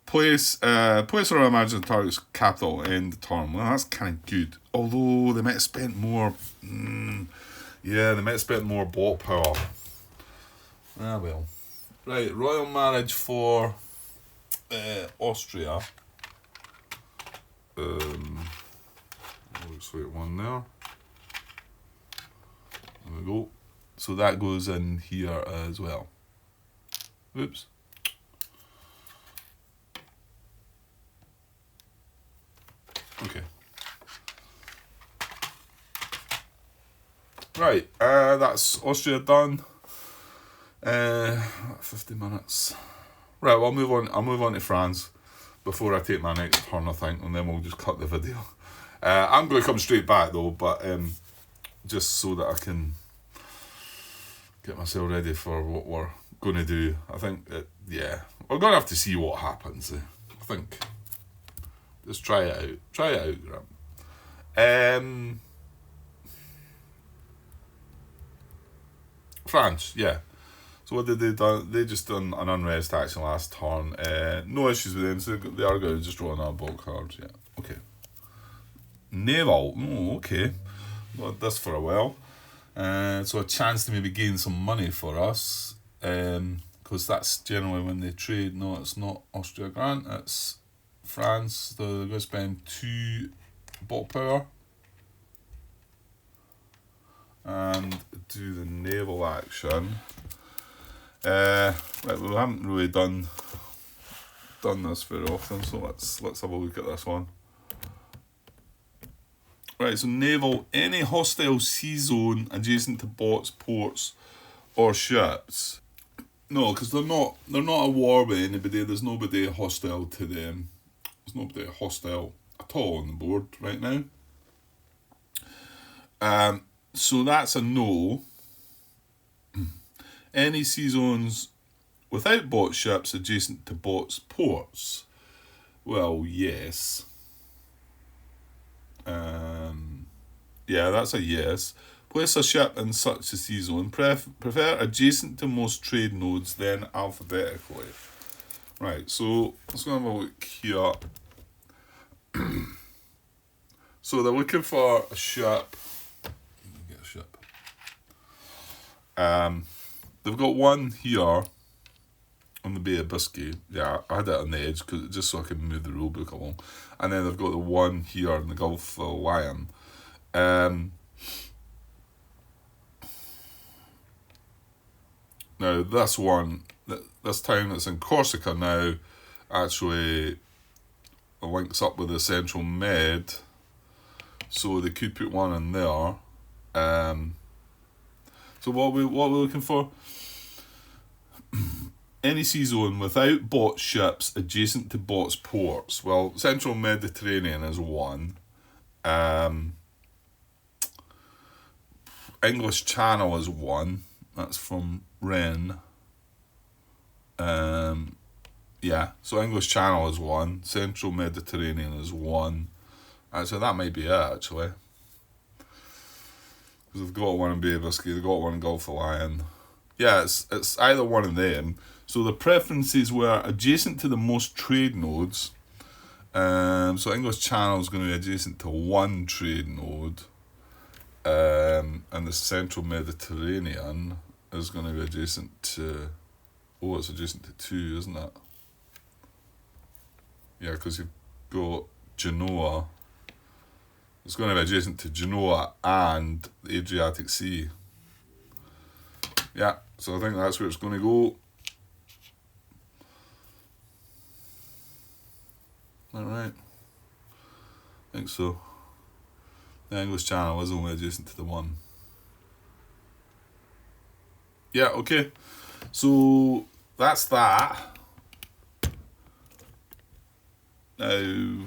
A: Place or imagine the target's capital end the turn. Well, that's kind of good. Although they might have spent more. Yeah, they might have spent more bot power. Ah, well. Right, royal marriage for Austria. Looks like one there. There we go. So that goes in here as well. Oops. Okay. Right, that's Austria done. 50 minutes. Right, well, I'll move on to France before I take my next turn, I think, and then we'll just cut the video. I'm going to come straight back though, but just so that I can get myself ready for what we're going to do. I think that, yeah, we're going to have to see what happens. I think. Just try it out. Try it out, Graham. France, yeah. So what did they do? They just done an unrest action last turn. No issues with them, so they are going to just draw another ball cards. Yeah, okay. Naval, oh, okay. Got this for a while. So a chance to maybe gain some money for us. Because that's generally when they trade. No, it's not Austria Grant, it's France. So they're going to spend 2 bot power. And do the naval action. Right, we haven't really done this very often, so let's have a look at this one. Right, so naval, any hostile sea zone adjacent to bots, ports, or ships. No, because they're not at war with anybody. There's nobody hostile to them. There's nobody hostile at all on the board right now. So that's a no. Any sea zones without bot ships adjacent to bots ports? Well, yes. Yeah, that's a yes. Place a ship in such a sea zone. Prefer adjacent to most trade nodes, then alphabetically. Right, so let's go and have a look here. So they're looking for a ship. Get a ship. They've got one here on the Bay of Biscay. Yeah, I had it on the edge just so I can move the rulebook along. And then they've got the one here in the Gulf of Lion. Now this one, this town that's in Corsica now, actually links up with the Central Med, so they could put one in there. So what we're looking for? Any sea zone without bot ships adjacent to bots ports. Well, Central Mediterranean is one. English Channel is one. That's from Rennes. Yeah, so English Channel is one. Central Mediterranean is one. Actually, that might be it, actually. Because they've got one in Bay of Biscay, they've got one in Gulf of Lion. Yeah, it's either one of them. So the preferences were adjacent to the most trade nodes. So English Channel is going to be adjacent to one trade node. And the Central Mediterranean is going to be adjacent to... Oh, it's adjacent to 2, isn't it? Yeah, because you've got Genoa. It's going to be adjacent to Genoa and the Adriatic Sea. Yeah, so I think that's where it's going to go. Alright. I think so. The English Channel is only adjacent to the one. Yeah, okay. So that's that. Now,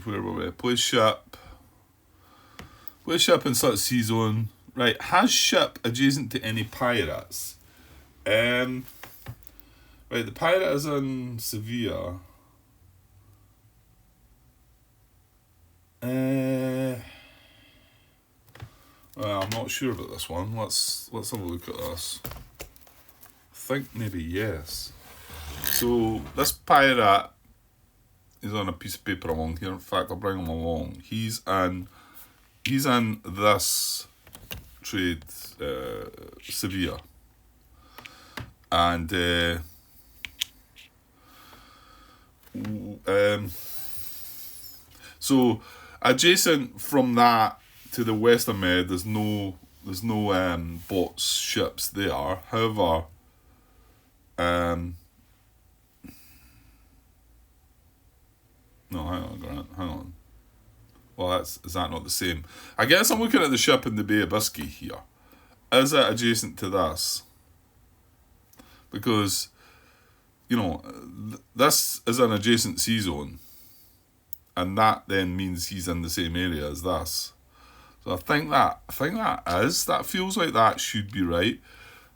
A: where were we? Place ship in such sea zone. Right, has ship adjacent to any pirates? Right, the pirate is in Sevilla. I'm not sure about this one. Let's have a look at this. I think maybe yes. So this pirate is on a piece of paper along here. In fact, I'll bring him along. He's in this trade, Sevilla, and so adjacent from that to the Western Med, there's no boats, ships there. However, no, hang on, Grant, hang on. Well, is that not the same? I guess I'm looking at the ship in the Bay of Biscay here. Is it adjacent to this? Because, this is an adjacent sea zone. And that then means he's in the same area as this. So I think that feels like that should be right.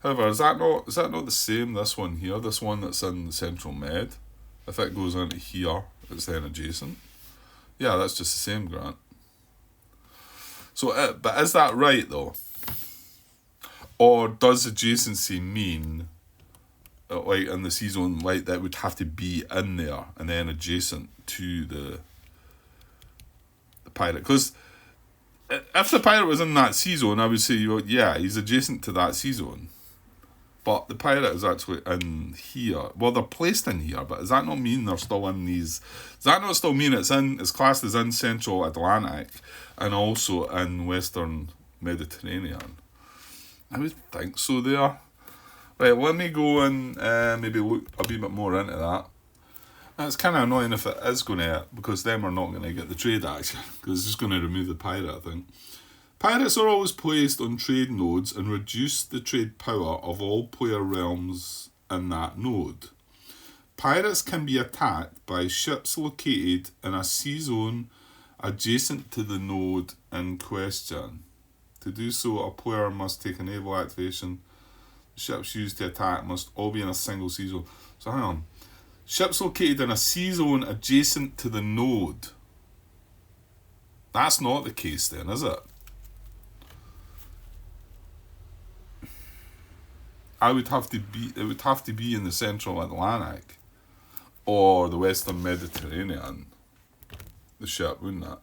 A: However, is that not the same, this one here? This one that's in the Central Med? If it goes into here, it's then adjacent. Yeah, that's just the same, Grant. So, but is that right, though? Or does adjacency mean, like in the sea zone, like that would have to be in there and then adjacent to the pirate? Because if the pirate was in that sea zone, I would say, yeah, he's adjacent to that sea zone. But the pirate is actually in here. Well, they're placed in here, but does that not mean they're still in these? Does that not still mean it's classed as in Central Atlantic and also in Western Mediterranean? I would think so there. Right, let me go and maybe look a wee bit more into that. It's kind of annoying if it is going to, because then we're not going to get the trade action, because it's just going to remove the pirate, I think. Pirates are always placed on trade nodes and reduce the trade power of all player realms in that node. Pirates can be attacked by ships located in a sea zone adjacent to the node in question. To do so, a player must take a naval activation. The ships used to attack must all be in a single sea zone. So hang on. Ships located in a sea zone adjacent to the node. That's not the case then, is it? It would have to be in the Central Atlantic or the Western Mediterranean, the ship, wouldn't it?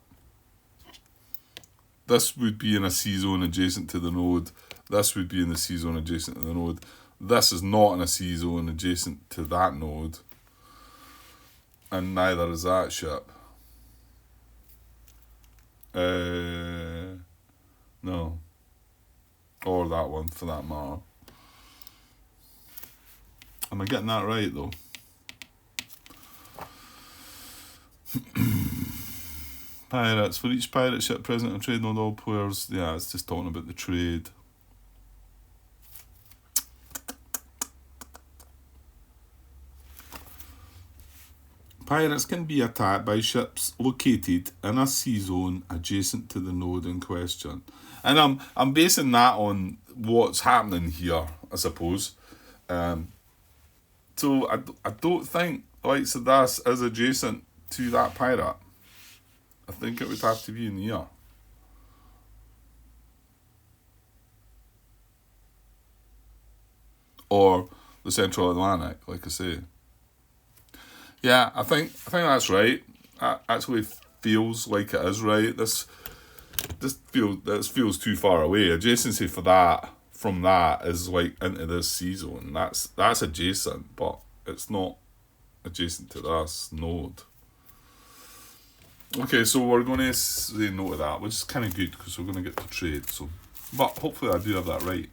A: This would be in a sea zone adjacent to the node. This would be in the sea zone adjacent to the node. This is not in a sea zone adjacent to that node. And neither is that ship. No. Or that one, for that matter. Am I getting that right, though? Pirates. For each pirate ship present on trade node, all players... Yeah, it's just talking about the trade. Pirates can be attacked by ships located in a sea zone adjacent to the node in question. And I'm basing that on what's happening here, I suppose. So I don't think the likes of this is adjacent to that pirate. I think it would have to be in here. Or the Central Atlantic, like I say. Yeah, I think that's right. That actually feels like it is right. This feels too far away. Adjacency from that is like into this sea zone. That's adjacent, but it's not adjacent to this node. Okay, so we're going to say no to that, which is kind of good because we're going to get to trade. So, but hopefully I do have that right.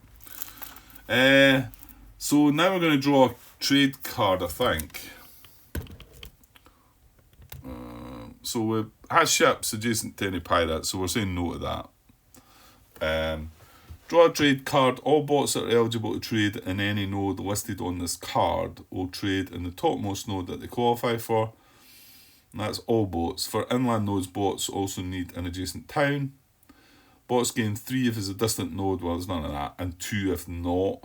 A: So now we're going to draw a trade card, I think. So we has ships adjacent to any pirates, so we're saying no to that. Draw a trade card. All bots that are eligible to trade in any node listed on this card will trade in the topmost node that they qualify for. And that's all bots. For inland nodes, bots also need an adjacent town. Bots gain 3 if it's a distant node. Well, there's none of that. And 2 if not.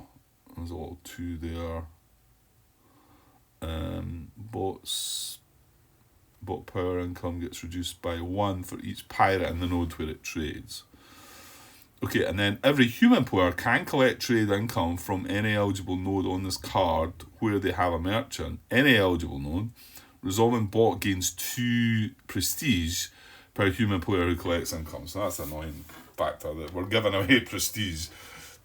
A: There's all 2 there. Bot power income gets reduced by 1 for each pirate in the node where it trades. Okay, and then every human player can collect trade income from any eligible node on this card where they have a merchant. Any eligible node. Resolving bot gains 2 prestige per human player who collects income. So that's an annoying factor that we're giving away prestige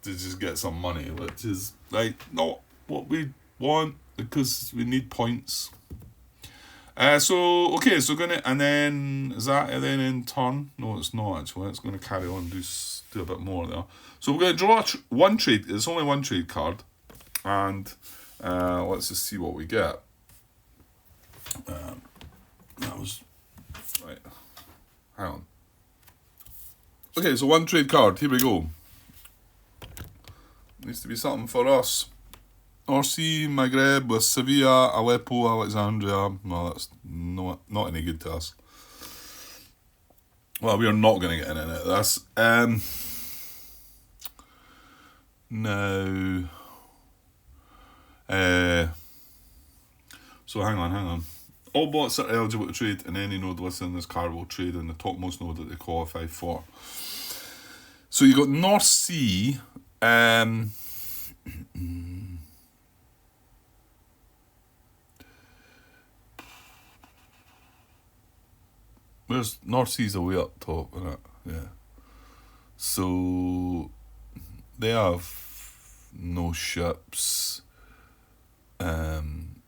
A: to just get some money, which is like not what we want because we need points. So gonna, and then is that then in turn? No, it's not actually. It's going to carry on do a bit more there. So we're going to draw one trade. It's only one trade card, and let's just see what we get. That was right. Hang on. Okay, so one trade card. Here we go. Needs to be something for us. North Sea, Margrave with Sevilla, Aleppo, Alexandria. No, that's not any good to us. Well, we are not going to get in it. That's no. So hang on. All bots are eligible to trade, and any node listed in this card will trade in the topmost node that they qualify for. So you got North Sea. Where's North Sea's way up top, isn't it? Yeah. So they have no ships.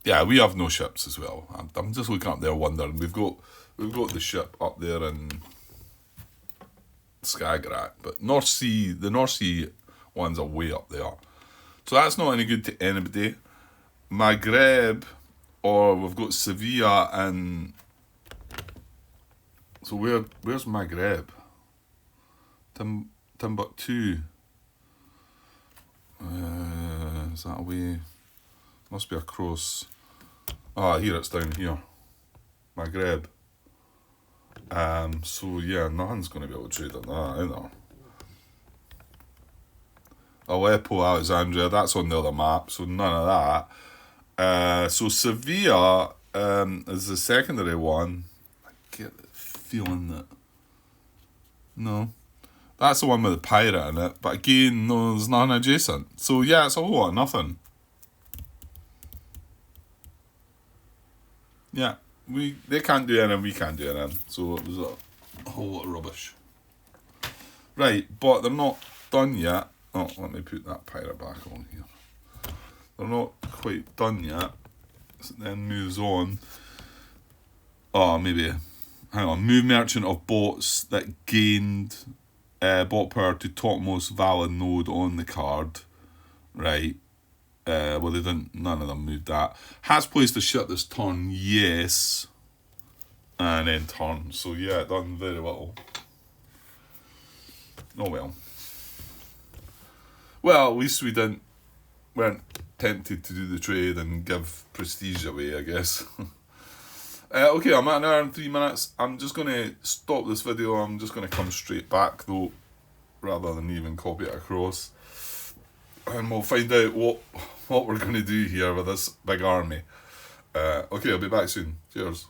A: Yeah, we have no ships as well. I'm just looking up there wondering. We've got the ship up there in Skagerrak, but the North Sea ones are way up there. So that's not any good to anybody. Margrave, or we've got Sevilla and. So where's Margrave? Timbuktu. Is that away? Must be across. Here it's down here. Margrave. So yeah, nothing's going to be able to trade on that either. Aleppo, Alexandria, that's on the other map, so none of that. So Sevilla is the secondary one. I get the feeling that no, that's the one with the pirate in it. But again, no, there's nothing adjacent. So yeah, it's a whole lot of nothing. Yeah, they can't do anything, we can't do anything. So it was a whole lot of rubbish. Right, but they're not done yet. Oh, let me put that pirate back on here. They're not quite done yet. So then moves on. Maybe. Hang on. Move merchant of bots that gained bot power to topmost valid node on the card. Right. Well, they didn't. None of them moved that. Has placed a ship this turn. Yes. And then turn. So yeah, done very little. Oh well. Well, at least we weren't tempted to do the trade and give prestige away, I guess. Okay, I'm at an hour and 3 minutes. I'm just going to stop this video. I'm just going to come straight back, though, rather than even copy it across. And we'll find out what we're going to do here with this big army. Okay, I'll be back soon. Cheers.